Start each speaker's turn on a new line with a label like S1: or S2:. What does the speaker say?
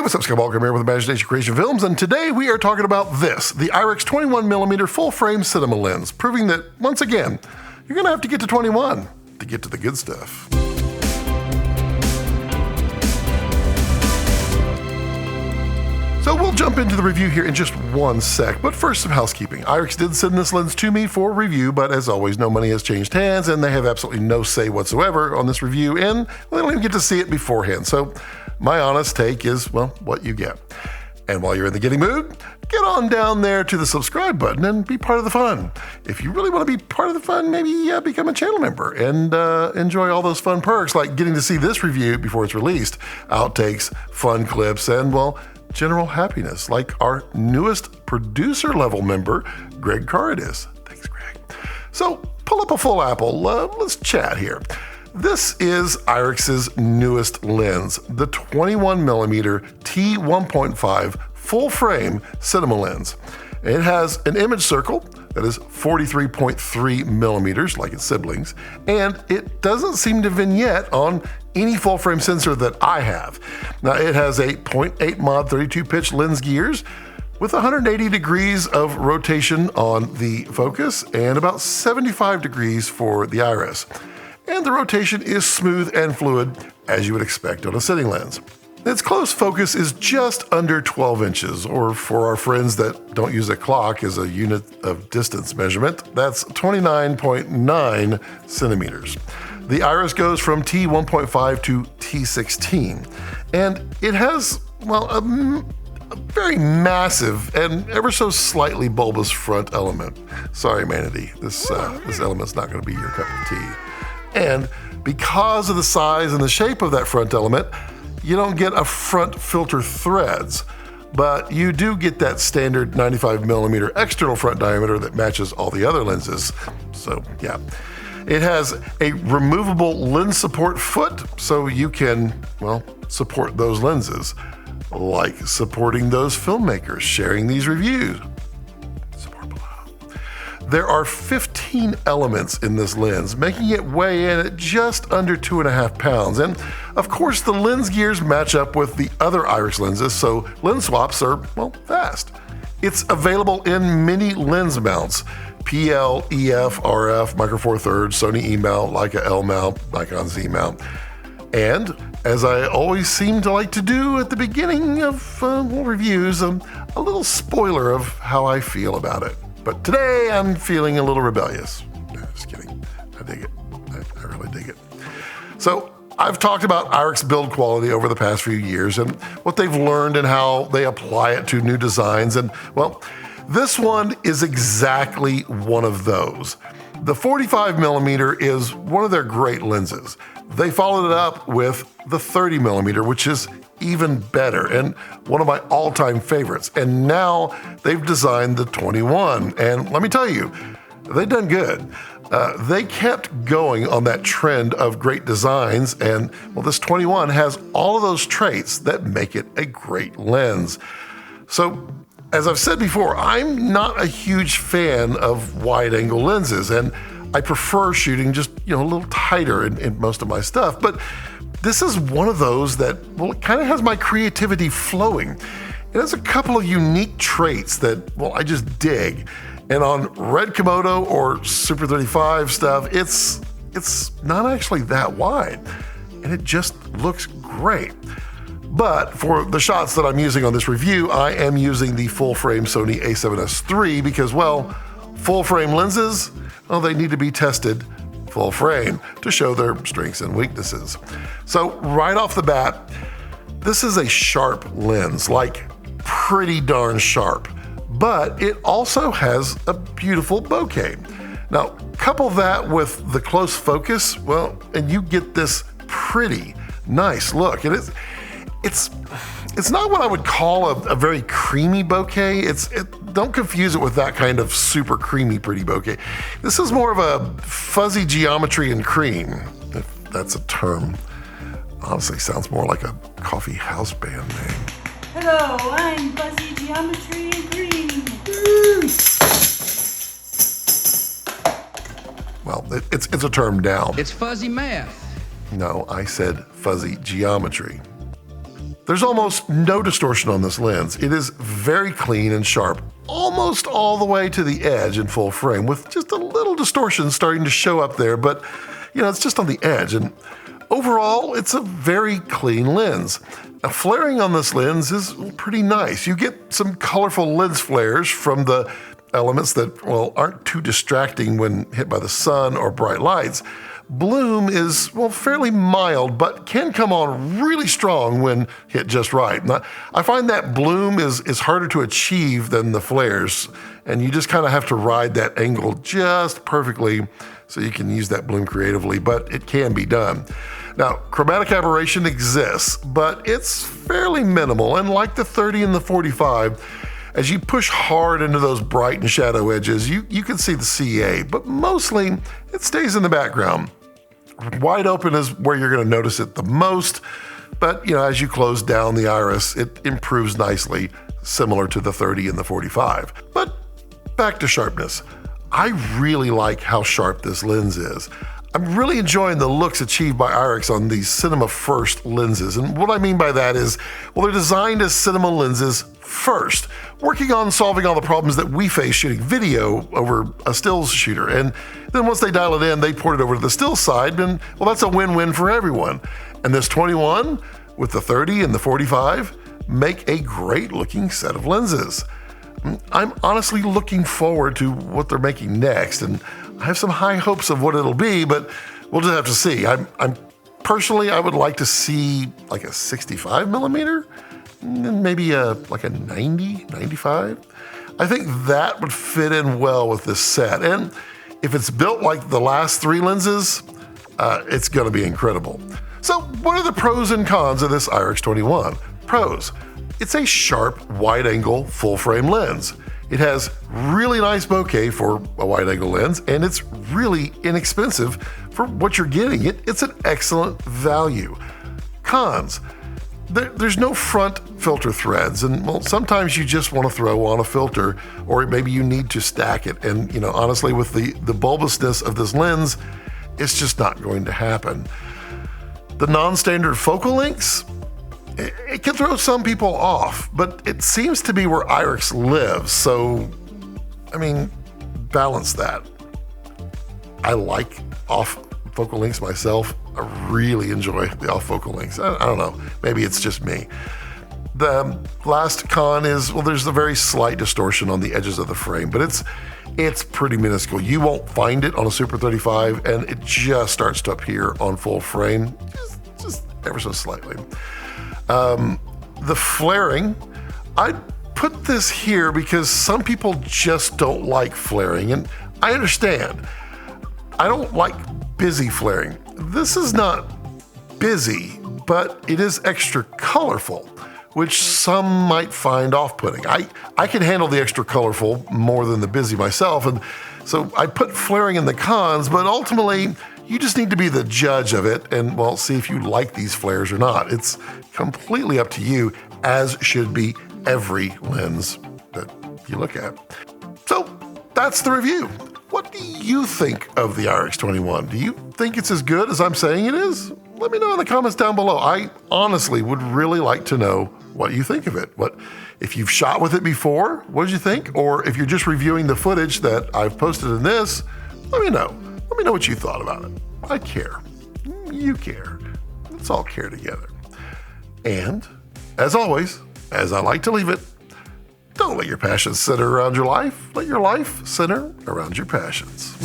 S1: what's up, Skywalker here with Imagination Creation Films, and today we are talking about this, the Irix 21mm full-frame cinema lens, proving that, once again, you're going to have to get to 21 to get to the good stuff. So we'll jump into the review here in just one sec, but first some housekeeping. Irix did send this lens to me for review, but as always, no money has changed hands, and they have absolutely no say whatsoever on this review, and they don't even get to see it beforehand. So my honest take is, well, what you get. And while you're in the getting mood, get on down there to the subscribe button and be part of the fun. If you really want to be part of the fun, maybe become a channel member and enjoy all those fun perks, like getting to see this review before it's released, outtakes, fun clips, and, well, general happiness, like our newest producer level member, Greg Caradis. Thanks, Greg. So pull up a full apple, let's chat here. This is Irix's newest lens, the 21mm T1.5 full frame cinema lens. It has an image circle that is 43.3 millimeters, like its siblings, and it doesn't seem to vignette on any full frame sensor that I have. Now, it has a 0.8 mod 32 pitch lens gears with 180 degrees of rotation on the focus and about 75 degrees for the iris. And the rotation is smooth and fluid, as you would expect on a sitting lens. Its close focus is just under 12 inches, or for our friends that don't use a clock as a unit of distance measurement, that's 29.9 centimeters. The iris goes from T1.5 to T16, and it has, well, a very massive and ever so slightly bulbous front element. Sorry, Manatee, this element's not going to be your cup of tea. And because of the size and the shape of that front element, you don't get a front filter threads, but you do get that standard 95mm external front diameter that matches all the other lenses. So yeah, it has a removable lens support foot, so you can, well, support those lenses, like supporting those filmmakers sharing these reviews. There are 15 elements in this lens, making it weigh in at just under 2.5 pounds. And of course, the lens gears match up with the other Irix lenses, so lens swaps are, well, fast. It's available in many lens mounts: PL, EF, RF, Micro Four Thirds, Sony E mount, Leica L mount, Nikon Z mount. And as I always seem to like to do at the beginning of reviews, a little spoiler of how I feel about it. But today I'm feeling a little rebellious. No, just kidding. I dig it. I really dig it. So I've talked about Irix build quality over the past few years and what they've learned and how they apply it to new designs. And, well, this one is exactly one of those. The 45mm is one of their great lenses. They followed it up with the 30mm, which is even better and one of my all-time favorites. And now they've designed the 21. And let me tell you, they've done good. They kept going on that trend of great designs, and, well, this 21 has all of those traits that make it a great lens. So, as I've said before, I'm not a huge fan of wide-angle lenses, and I prefer shooting just, a little tighter in most of my stuff. But this is one of those that, well, it kind of has my creativity flowing. It has a couple of unique traits that, well, I just dig. And on Red Komodo or Super 35 stuff, it's not actually that wide, and it just looks great. But for the shots that I'm using on this review, I am using the full-frame Sony a7S III because, well, full-frame lenses, well, they need to be tested full frame to show their strengths and weaknesses. So right off the bat, this is a sharp lens, like pretty darn sharp, but it also has a beautiful bokeh. Now, couple that with the close focus, well, and you get this pretty nice look. It's not what I would call a very creamy bokeh. Don't confuse it with that kind of super creamy pretty bokeh. This is more of a fuzzy geometry and cream, if that's a term. Honestly, sounds more like a coffee house band name.
S2: Hello, I'm Fuzzy Geometry and Cream.
S1: Well, it's a term now.
S3: It's fuzzy math.
S1: No, I said fuzzy geometry. There's almost no distortion on this lens. It is very clean and sharp, almost all the way to the edge in full frame, with just a little distortion starting to show up there, but it's just on the edge. And overall, it's a very clean lens. Now, flaring on this lens is pretty nice. You get some colorful lens flares from the elements that, aren't too distracting when hit by the sun or bright lights. Bloom is, fairly mild, but can come on really strong when hit just right. Now, I find that bloom is harder to achieve than the flares, and you just kind of have to ride that angle just perfectly so you can use that bloom creatively, but it can be done. Now, chromatic aberration exists, but it's fairly minimal, and like the 30 and the 45, as you push hard into those bright and shadow edges, you can see the CA, but mostly it stays in the background. Wide open is where you're going to notice it the most, but as you close down the iris, it improves nicely, similar to the 30 and the 45. But back to sharpness. I really like how sharp this lens is. I'm really enjoying the looks achieved by Irix on these cinema first lenses. And what I mean by that is, they're designed as cinema lenses first, working on solving all the problems that we face shooting video over a stills shooter. And then once they dial it in, they port it over to the still side, and that's a win-win for everyone. And this 21 with the 30 and the 45 make a great looking set of lenses. I'm honestly looking forward to what they're making next, and I have some high hopes of what it'll be, but we'll just have to see. I'm personally, I would like to see like a 65 millimeter, and maybe a 90, 95. I think that would fit in well with this set. And if it's built like the last three lenses, it's gonna be incredible. So what are the pros and cons of this Irix 21? Pros: it's a sharp, wide-angle, full-frame lens. It has really nice bokeh for a wide-angle lens, and it's really inexpensive for what you're getting. It's an excellent value. Cons: there's no front filter threads, and sometimes you just want to throw on a filter, or maybe you need to stack it. And honestly, with the bulbousness of this lens, it's just not going to happen. The non-standard focal lengths, it can throw some people off, but it seems to be where Irix lives, so, balance that. I like off-focal lengths myself. I really enjoy the off-focal lengths. I don't know, maybe it's just me. The last con is, there's a very slight distortion on the edges of the frame, but it's pretty minuscule. You won't find it on a Super 35, and it just starts to appear on full frame, just ever so slightly. The flaring, I'd put this here because some people just don't like flaring, and I understand. I don't like busy flaring. This is not busy, but it is extra colorful, which some might find off-putting. I can handle the extra colorful more than the busy myself, and so I put flaring in the cons, but ultimately, you just need to be the judge of it and, see if you like these flares or not. It's completely up to you, as should be every lens that you look at. So that's the review. What do you think of the Irix 21? Do you think it's as good as I'm saying it is? Let me know in the comments down below. I honestly would really like to know what you think of it. If you've shot with it before, what did you think? Or if you're just reviewing the footage that I've posted in this, let me know. Let me know what you thought about it. I care. You care. Let's all care together. And, as always, as I like to leave it, don't let your passions center around your life. Let your life center around your passions.